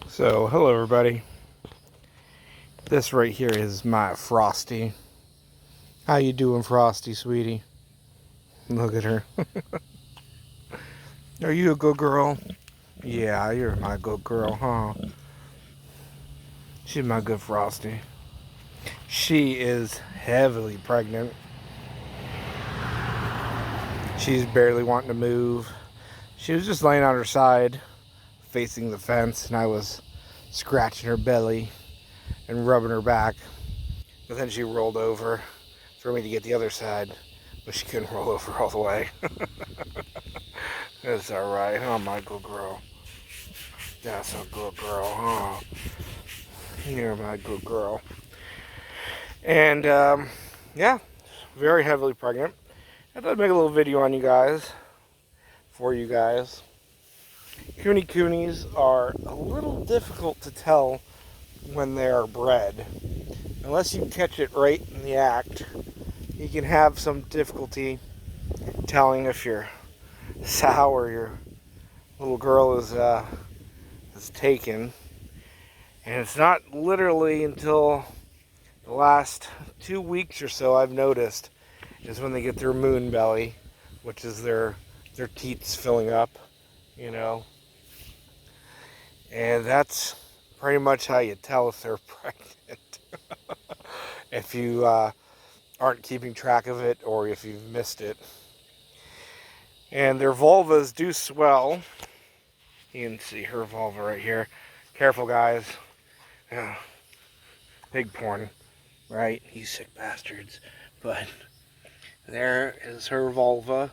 So, hello everybody. This right here is my Frosty. How you doing, Frosty, sweetie? Look at her. Are you a good girl? Yeah, you're my good girl, huh? She's my good Frosty. She is heavily pregnant. She's barely wanting to move. She was just laying on her side, facing the fence, and I was scratching her belly and rubbing her back. But then she rolled over for me to get the other side, but she couldn't roll over all the way. It's alright, huh, my good girl? That's a good girl, huh? You're my good girl. And, yeah, very heavily pregnant. I thought I'd make a little video on you guys, for you guys. Kunekunes are a little difficult to tell when they are bred. Unless you catch it right in the act, you can have some difficulty telling if your sow or your little girl is taken. And it's not literally until the last 2 weeks or so I've noticed is when they get their moon belly, which is their teats filling up, you know. And that's pretty much how you tell if they're pregnant. If you aren't keeping track of it or if you've missed it. And their vulvas do swell. You can see her vulva right here. Careful, guys. Pig porn, right? You sick bastards. But there is her vulva,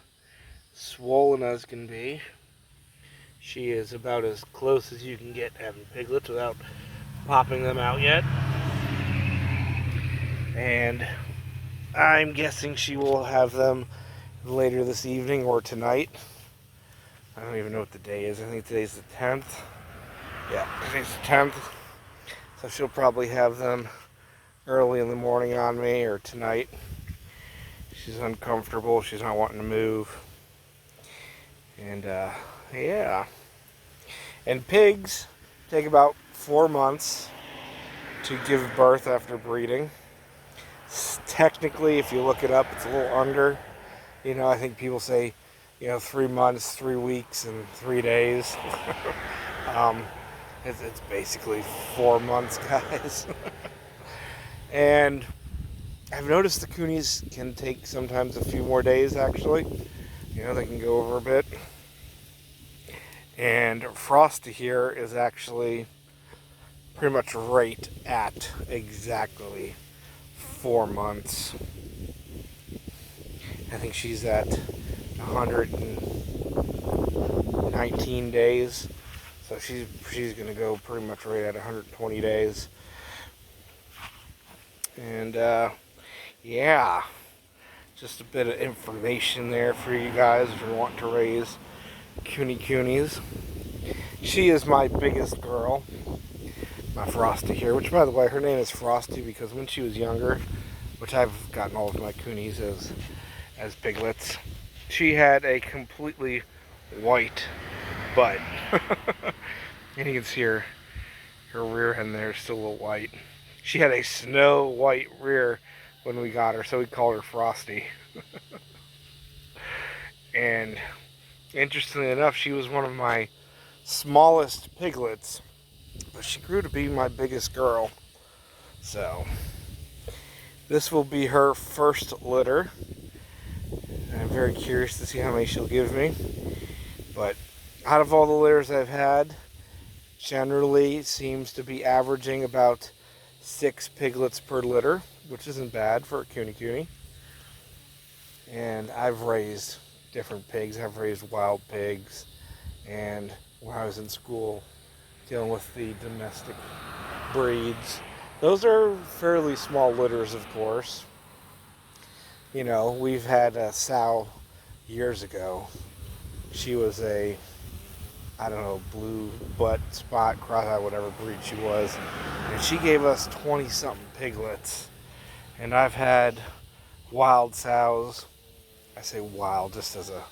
swollen as can be. She is about as close as you can get having piglets without popping them out yet. And I'm guessing she will have them later this evening or tonight. I don't even know what the day is. I think today's the 10th. Yeah, today's the 10th. So she'll probably have them early in the morning on me or tonight. She's uncomfortable. She's not wanting to move. And, yeah. And pigs take about 4 months to give birth after breeding. Technically, if you look it up, it's a little under. You know, I think people say, 3 months, 3 weeks, and 3 days. It's basically 4 months, guys. And I've noticed the coonies can take sometimes a few more days, actually. They can go over a bit. And Frosty here is actually pretty much right at exactly 4 months. I think she's at 119 days. So she's going to go pretty much right at 120 days. And, yeah, just a bit of information there for you guys if you want to raise kunekunies. She is my biggest girl, my Frosty here, which, by the way, her name is Frosty because when she was younger, which I've gotten all of my coonies as piglets, she had a completely white butt. And you can see her rear end there is still a little white. She had a snow white rear when we got her, so we called her Frosty. And interestingly enough, she was one of my smallest piglets, but she grew to be my biggest girl. So this will be her first litter. I'm very curious to see how many she'll give me. But out of all the litters I've had, generally seems to be averaging about 6 piglets per litter, which isn't bad for a kunekune. And I've raised different pigs. I've raised wild pigs. And when I was in school dealing with the domestic breeds, those are fairly small litters, of course. We've had a sow years ago. She was a, I don't know, blue butt, spot, cross-eye, whatever breed she was. And she gave us 20-something piglets. And I've had wild sows. I say wild just as a,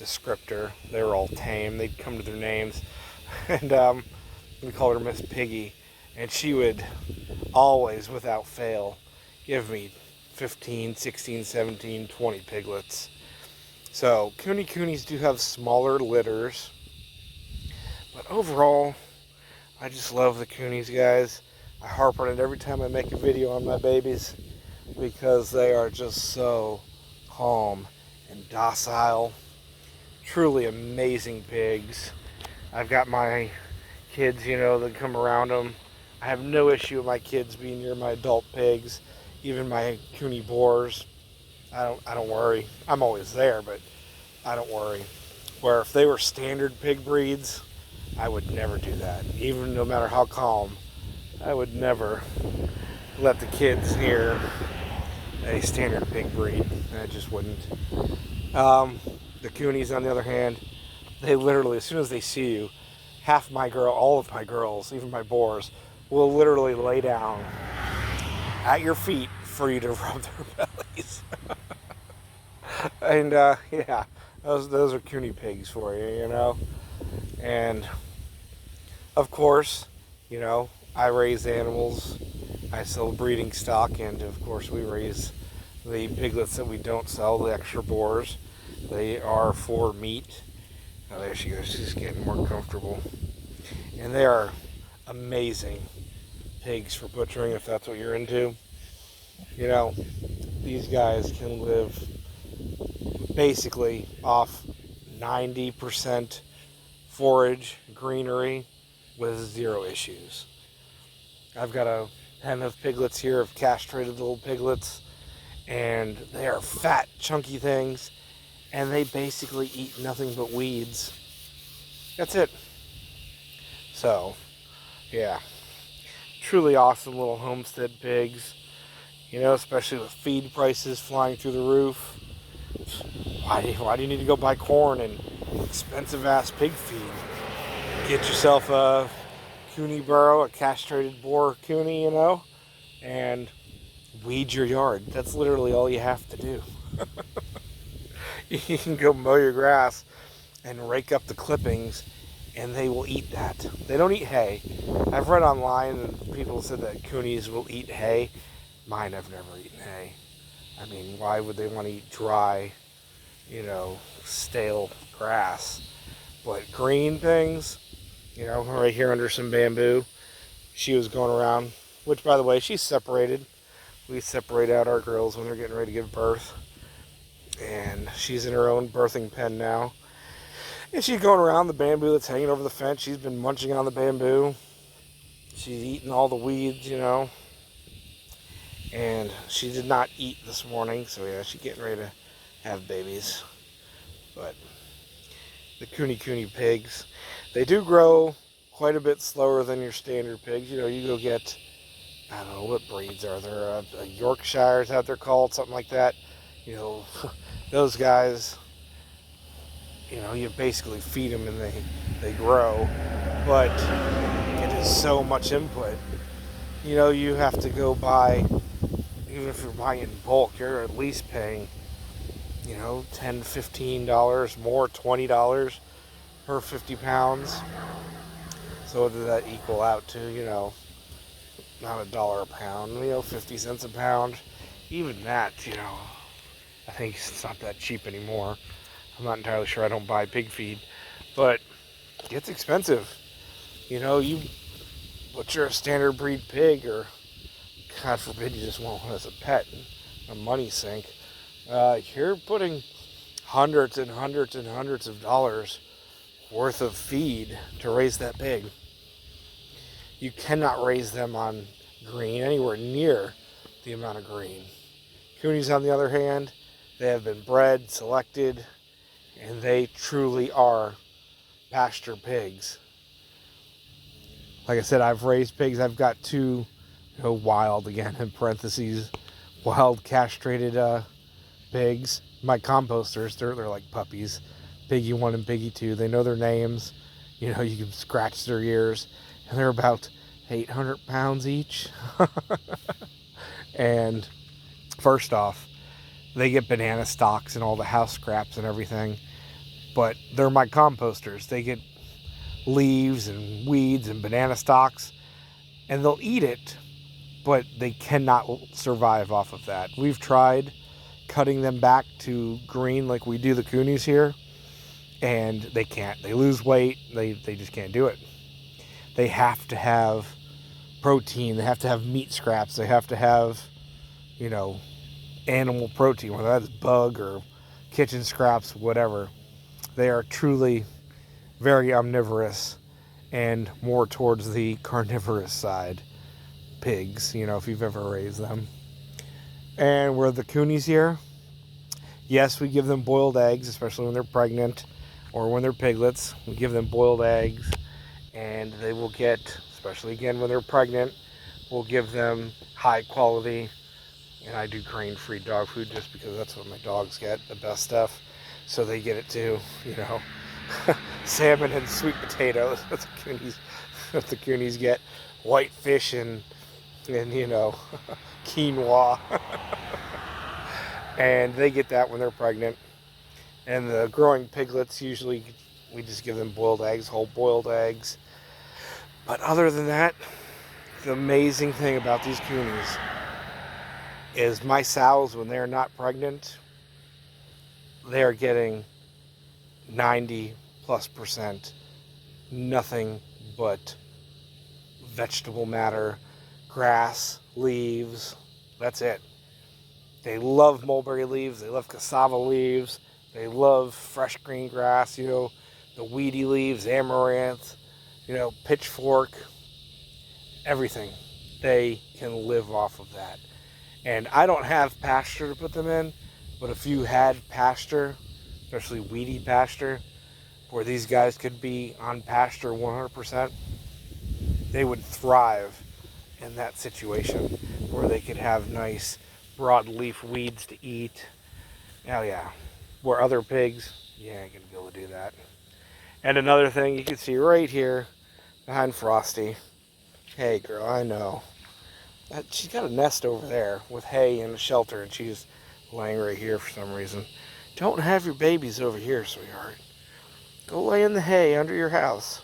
descriptor. They were all tame. They'd come to their names. And we called her Miss Piggy. And she would always, without fail, give me 15, 16, 17, 20 piglets. So kunekunes do have smaller litters. But overall, I just love the Coonies, guys. I harp on it every time I make a video on my babies because they are just so calm and docile. Truly amazing pigs. I've got my kids, that come around them. I have no issue with my kids being near my adult pigs, even my Cooney boars. I don't worry. I'm always there, but I don't worry. Where if they were standard pig breeds, I would never do that. Even no matter how calm, I would never let the kids near a standard pig breed. I just wouldn't. The Coonies, on the other hand, they literally, as soon as they see you, all of my girls, even my boars, will literally lay down at your feet for you to rub their bellies. And yeah, those are Cooney pigs for you. And of course, I raise animals. I sell breeding stock, and of course we raise the piglets that we don't sell, the extra boars. They are for meat. Oh, there she goes. She's getting more comfortable. And they are amazing pigs for butchering if that's what you're into. These guys can live basically off 90% forage, greenery, with zero issues. I've got a pen of piglets here, of castrated little piglets, and they are fat, chunky things, and they basically eat nothing but weeds. That's it. So, yeah, truly awesome little homestead pigs, especially with feed prices flying through the roof. Why do you need to go buy corn and expensive ass pig feed? Get yourself a Cooney burrow, a castrated boar Cooney, and weed your yard. That's literally all you have to do. You can go mow your grass and rake up the clippings, and they will eat that. They don't eat hay. I've read online and people said that Coonies will eat hay. Mine have never eaten hay. I mean, why would they want to eat dry, stale grass? But green things, right here under some bamboo, she was going around, which, by the way, she's separated. We separate out our girls when they're getting ready to give birth. And she's in her own birthing pen now. And she's going around the bamboo that's hanging over the fence. She's been munching on the bamboo. She's eating all the weeds, And she did not eat this morning, so yeah, she's getting ready to have babies. But the kunekune pigs, they do grow quite a bit slower than your standard pigs. You go get, I don't know, what breeds are there? Yorkshire, is that they're called? Something like that. Those guys, you basically feed them and they grow. But it is so much input. You have to go buy, even if you're buying in bulk, you're at least paying, $10, $15 more, $20 per 50 pounds. So what does that equal out to, not $1 a pound, 50 cents a pound. Even that, I think it's not that cheap anymore. I'm not entirely sure. I don't buy pig feed, but it's expensive. You butcher a standard breed pig, or God forbid you just want one as a pet, a money sink. You're putting hundreds and hundreds and hundreds of dollars worth of feed to raise that pig. You cannot raise them on green anywhere near the amount of green. Coonies, on the other hand, they have been bred, selected, and they truly are pasture pigs. Like I said, I've raised pigs. I've got two, wild, again, in parentheses, wild castrated pigs. My composters, they're like puppies. Piggy 1 and Piggy 2. They know their names. You can scratch their ears. And they're about 800 pounds each. And first off, they get banana stalks and all the house scraps and everything. But they're my composters. They get leaves and weeds and banana stalks, and they'll eat it, but they cannot survive off of that. We've tried cutting them back to green like we do the coonies here, and they can't. They lose weight. They just can't do it. They have to have protein. They have to have meat scraps. They have to have, animal protein, whether that's bug or kitchen scraps, whatever. They are truly very omnivorous and more towards the carnivorous side. Pigs, if you've ever raised them. And where the coonies here, yes, we give them boiled eggs, especially when they're pregnant or when they're piglets. We give them boiled eggs, and they will get, especially again when they're pregnant, we'll give them high quality, and I do grain-free dog food just because that's what my dogs get, the best stuff. So they get it too, salmon and sweet potatoes. That's what the coonies get. White fish and quinoa. And they get that when they're pregnant. And the growing piglets, usually we just give them boiled eggs, whole boiled eggs. But other than that, the amazing thing about these coonies is my sows, when they're not pregnant, they're getting 90+% nothing but vegetable matter, grass, leaves. That's it. They love mulberry leaves. They love cassava leaves. They love fresh green grass, the weedy leaves, amaranth, pitchfork, everything. They can live off of that. And I don't have pasture to put them in, but if you had pasture, especially weedy pasture, where these guys could be on pasture 100%, they would thrive in that situation where they could have nice broadleaf weeds to eat. Oh yeah, where other pigs, ain't gonna be able to do that. And another thing you can see right here behind Frosty. Hey girl, I know. She's got a nest over there with hay and a shelter, and she's laying right here for some reason. Don't have your babies over here, sweetheart. Go lay in the hay under your house.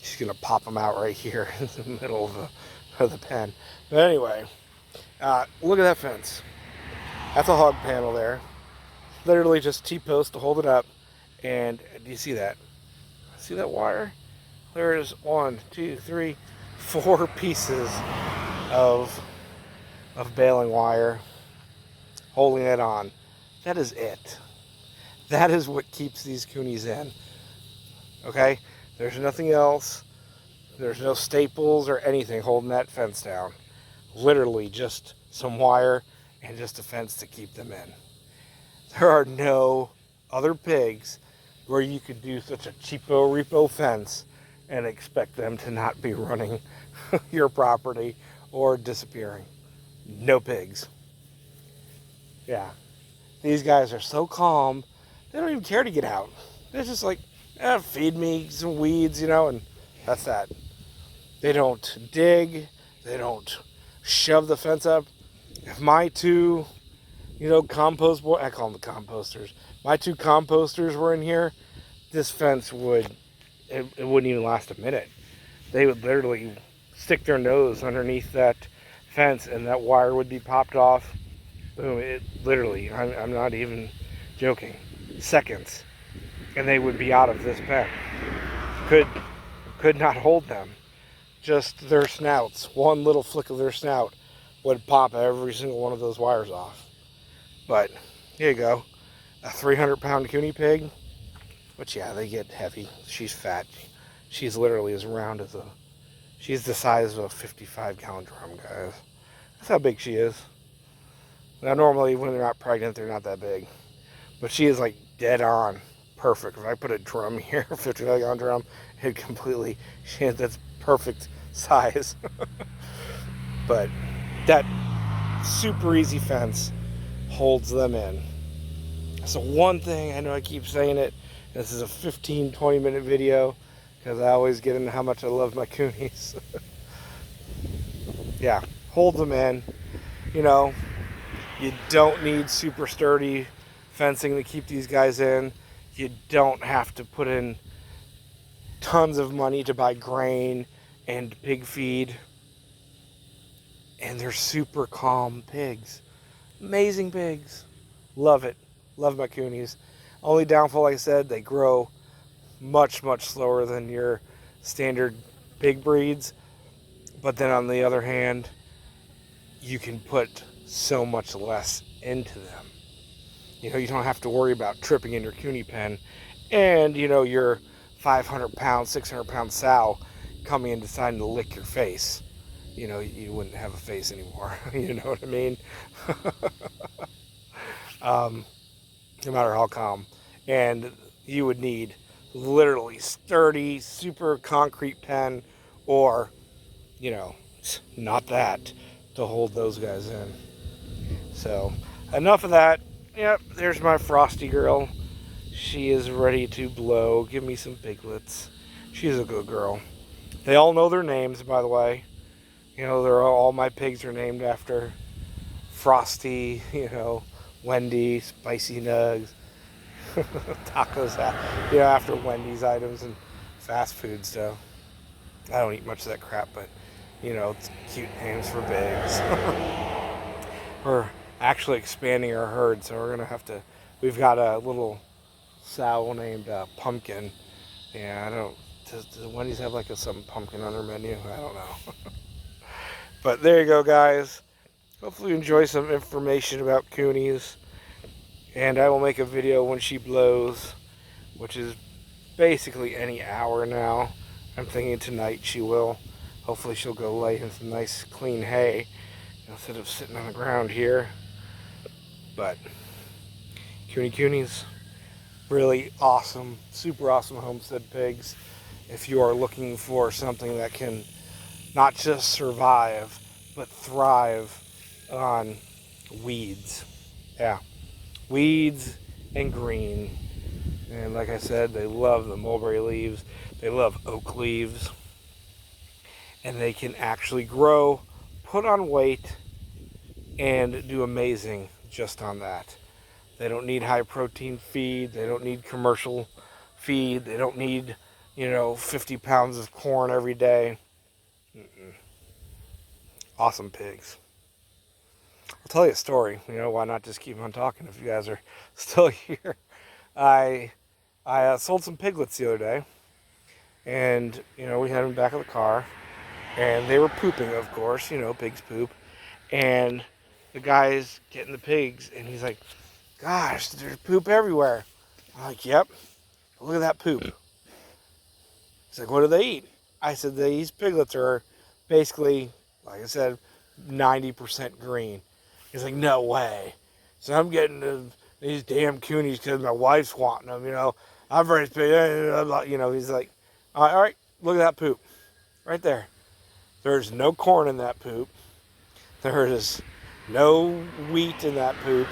She's gonna pop them out right here in the middle of the pen. But anyway, look at that fence. That's a hog panel there. Literally just T-post to hold it up. And do you see that? See that wire? There is 1, 2, 3, 4 pieces of baling wire holding it on. That is it. That is what keeps these coonies in. Okay? There's nothing else. There's no staples or anything holding that fence down. Literally just some wire and just a fence to keep them in. There are no other pigs where you could do such a cheapo repo fence and expect them to not be running your property or disappearing. No pigs. Yeah. These guys are so calm, they don't even care to get out. They're just like, feed me some weeds, and that's that. They don't dig. They don't shove the fence up. If my two, compost boy, I call them the composters. My 2 composters were in here, this fence it wouldn't even last a minute. They would literally stick their nose underneath that fence and that wire would be popped off. Boom, it literally, I'm not even joking, seconds, and they would be out of this pen. Could not hold them. Just their snouts, one little flick of their snout would pop every single one of those wires off. But here you go, a 300-pound cooney pig, which they get heavy. She's fat. She's literally as round as she's the size of a 55-gallon drum, guys. That's how big she is. Now normally when they're not pregnant, they're not that big. But she is like dead on perfect. If I put a drum here, a 55-gallon drum, that's perfect size. But that super easy fence holds them in. So one thing, I know I keep saying it, this is a 15-20 minute video because I always get into how much I love my coonies. Yeah, hold them in. You don't need super sturdy fencing to keep these guys in. You don't have to put in tons of money to buy grain and pig feed. And they're super calm pigs. Amazing pigs. Love it. Love my coonies. Only downfall, like I said, they grow much, much slower than your standard pig breeds. But then on the other hand, you can put so much less into them. You know, you don't have to worry about tripping in your coonie pen and, you know, your 500-pound, 600-pound sow coming and deciding to lick your face. You know, you wouldn't have a face anymore. You know what I mean? No matter how calm. And you would need literally sturdy, super concrete pen, or, you know, not that, to hold those guys in. So, enough of that. Yep, there's my Frosty girl. She is ready to blow. Give me some piglets. She's a good girl. They all know their names, by the way. You know, all my pigs are named after Frosty, you know, Wendy, Spicy Nugs, tacos, you know, after Wendy's items and fast food stuff. I don't eat much of that crap, but, you know, it's cute names for pigs. We're actually expanding our herd, so we're going to have to, we've got a little sow named Pumpkin. Yeah, I don't, does Wendy's have like some pumpkin on their menu? I don't know. But there you go, guys. Hopefully you enjoy some information about coonies. And I will make a video when she blows, which is basically any hour now. I'm thinking tonight she will. Hopefully she'll go lay in some nice clean hay instead of sitting on the ground here. But coonies, really awesome, super awesome homestead pigs. If you are looking for something that can not just survive, but thrive on weeds. Yeah, weeds and green. And like I said, they love the mulberry leaves. They love oak leaves. And they can actually grow, put on weight, and do amazing just on that. They don't need high protein feed. They don't need commercial feed. They don't need, you know, 50 pounds of corn every day. Awesome pigs. I'll tell you a story. You know, why not just keep on talking if you guys are still here? I sold some piglets the other day, and you know, we had them back of the car, and they were pooping, of course. You know, pigs poop, and the guy's getting the pigs, and he's like, "Gosh, there's poop everywhere." I'm like, "Yep, look at that poop." He's like, "What do they eat?" I said, "These piglets are basically, like I said, 90% green." He's like, "No way." So I'm getting these damn coonies because my wife's wanting them, you know. I've raised pigs, you know. He's like, all right, look at that poop. Right there. There's no corn in that poop. There is no wheat in that poop.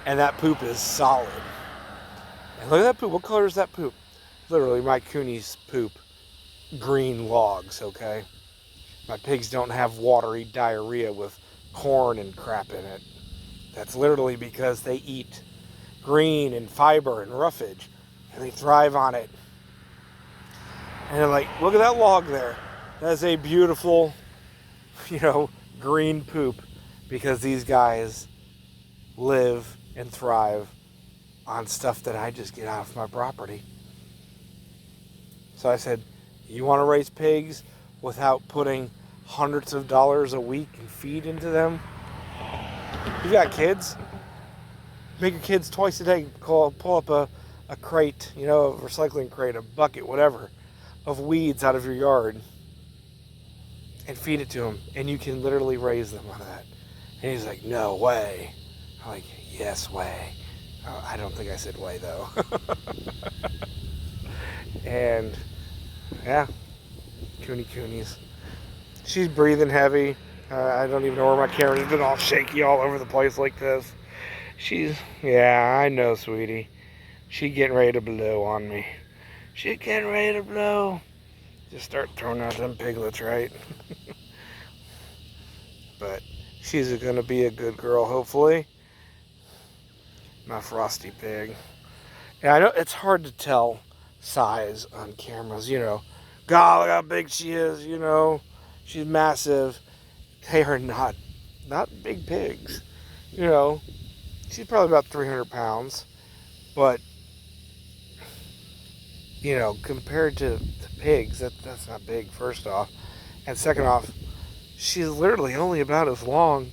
And that poop is solid. And look at that poop. What color is that poop? Literally, my coonies poop green logs, okay? My pigs don't have watery diarrhea with corn and crap in it. That's literally because they eat green and fiber and roughage, and they thrive on it. And they're like, look at that log there. That's a beautiful, you know, green poop, because these guys live and thrive on stuff that I just get off my property. So I said, you want to raise pigs without putting hundreds of dollars a week in feed into them? You got kids? Make your kids twice a day pull up a crate, you know, a recycling crate, a bucket, whatever, of weeds out of your yard, and feed it to them, and you can literally raise them on that. And he's like, no way. I'm like, yes way. I don't think I said way though. And yeah, coonies. She's breathing heavy. I don't even know where my camera's been all shaky all over the place like this. Yeah, I know, sweetie. She getting ready to blow on me. She getting ready to blow. Just start throwing out them piglets, right? But she's gonna be a good girl, hopefully. My Frosty pig. Yeah, I know it's hard to tell size on cameras, you know. God, look how big she is, you know. She's massive. They are not big pigs. You know, she's probably about 300 pounds. But, you know, compared to the pigs, that's not big, first off. And second off, she's literally only about as long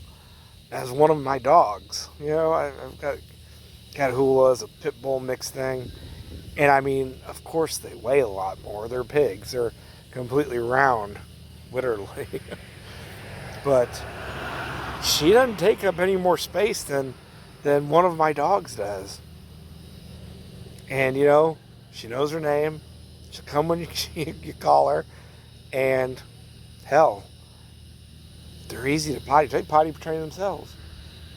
as one of my dogs. You know, I've got Catahoula's, a pit bull mix thing. And I mean, of course they weigh a lot more. They're pigs. They're completely round, literally. But she doesn't take up any more space than one of my dogs does. And, you know, she knows her name. She'll come when you call her. And, hell, they're easy to potty. They potty train themselves.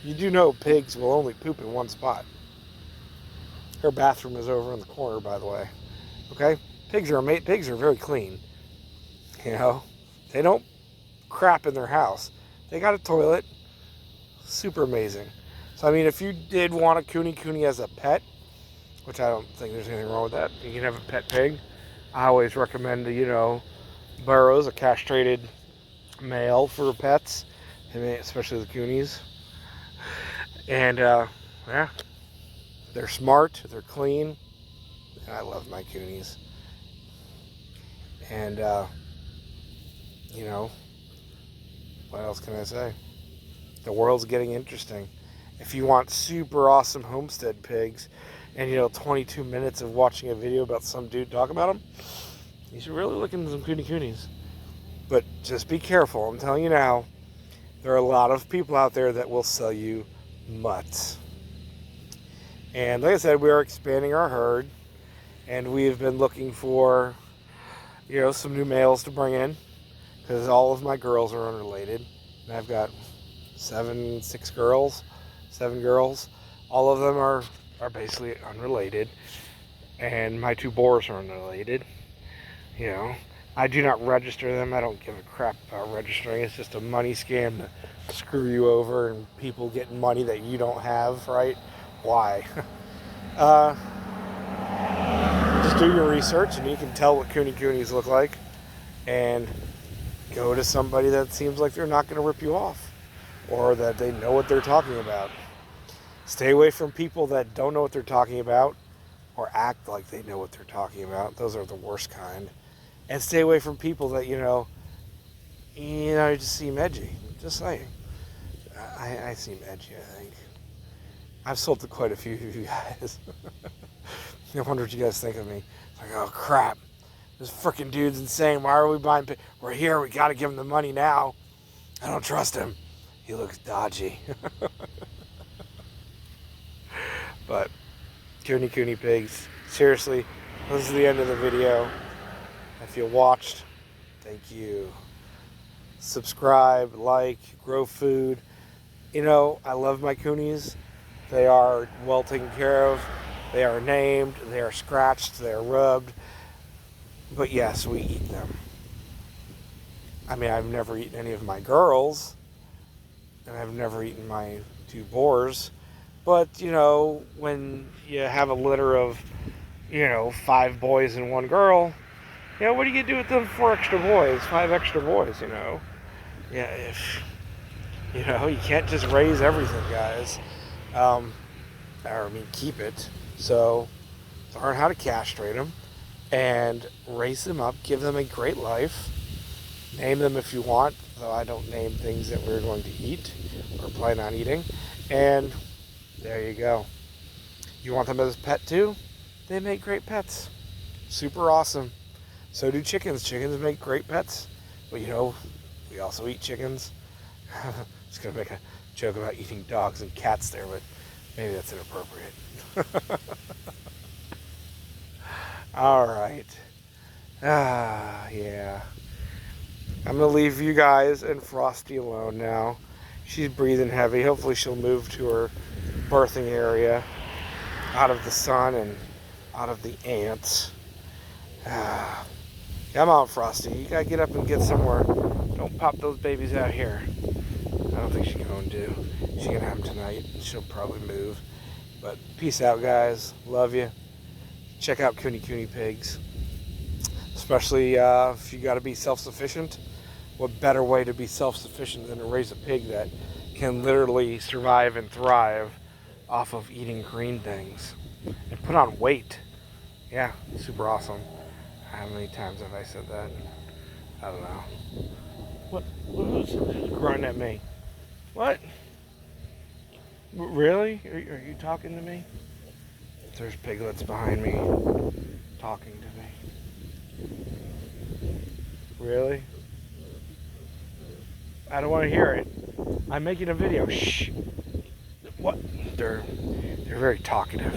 You do know pigs will only poop in one spot. Her bathroom is over in the corner, by the way. Okay? Pigs are very clean. You know? They don't crap in their house. They got a toilet. Super amazing. So, I mean, if you did want a kunekune as a pet, which I don't think there's anything wrong with that, you can have a pet pig. I always recommend, you know, burros, a castrated male for pets, especially the coonies. And, yeah, they're smart, they're clean, and I love my coonies. And, you know, what else can I say? The world's getting interesting. If you want super awesome homestead pigs and, you know, 22 minutes of watching a video about some dude talk about them, you should really look into some kunekunes. But just be careful. I'm telling you now, there are a lot of people out there that will sell you mutts. And like I said, we are expanding our herd, and we've been looking for, you know, some new males to bring in, because all of my girls are unrelated. And I've got seven girls. All of them are basically unrelated, and my two boars are unrelated. You know, I do not register them. I don't give a crap about registering. It's just a money scam to screw you over and people getting money that you don't have, right? Why? Just do your research and you can tell what kunekunes look like, and go to somebody that seems like they're not going to rip you off, or that they know what they're talking about. Stay away from people that don't know what they're talking about or act like they know what they're talking about. Those are the worst kind. And stay away from people that, you know, just seem edgy. Just saying. I seem edgy, I think. I've sold to quite a few of you guys. I wonder what you guys think of me. Like, oh crap, this freaking dude's insane. Why are we buying? We're here. We got to give him the money now. I don't trust him. He looks dodgy. But kunekune pigs, seriously, this is the end of the video. If you watched, thank you. Subscribe, like, grow food. You know, I love my coonies. They are well taken care of. They are named. They are scratched. They are rubbed. But yes, we eat them. I mean, I've never eaten any of my girls, and I've never eaten my two boars. But, you know, when you have a litter of, you know, 5 boys and 1 girl, you know, what do you do with them 4 extra boys, 5 extra boys, you know? Yeah, you know, you can't just raise everything, guys. Keep it. So, learn how to castrate them and raise them up, give them a great life. Name them if you want, though I don't name things that we're going to eat or plan on eating. And there you go. You want them as a pet too? They make great pets. Super awesome. So do chickens. Chickens make great pets. But you know, we also eat chickens. I was going to make a joke about eating dogs and cats there, but maybe that's inappropriate. All right. Yeah. I'm going to leave you guys and Frosty alone now. She's breathing heavy. Hopefully she'll move to her birthing area, out of the sun and out of the ants. Come on, Frosty. You got to get up and get somewhere. Don't pop those babies out here. I don't think she's going to. She's going to have them tonight. She'll probably move. But peace out, guys. Love you. Check out kunekune pigs. especially if you got to be self-sufficient. What better way to be self-sufficient than to raise a pig that can literally survive and thrive off of eating green things and put on weight? Yeah, super awesome. How many times have I said that? I don't know. Who's grunting at me? What? Really? Are you talking to me? There's piglets behind me talking to me. Really? I don't want to hear it. I'm making a video. Shh. What? They're very talkative.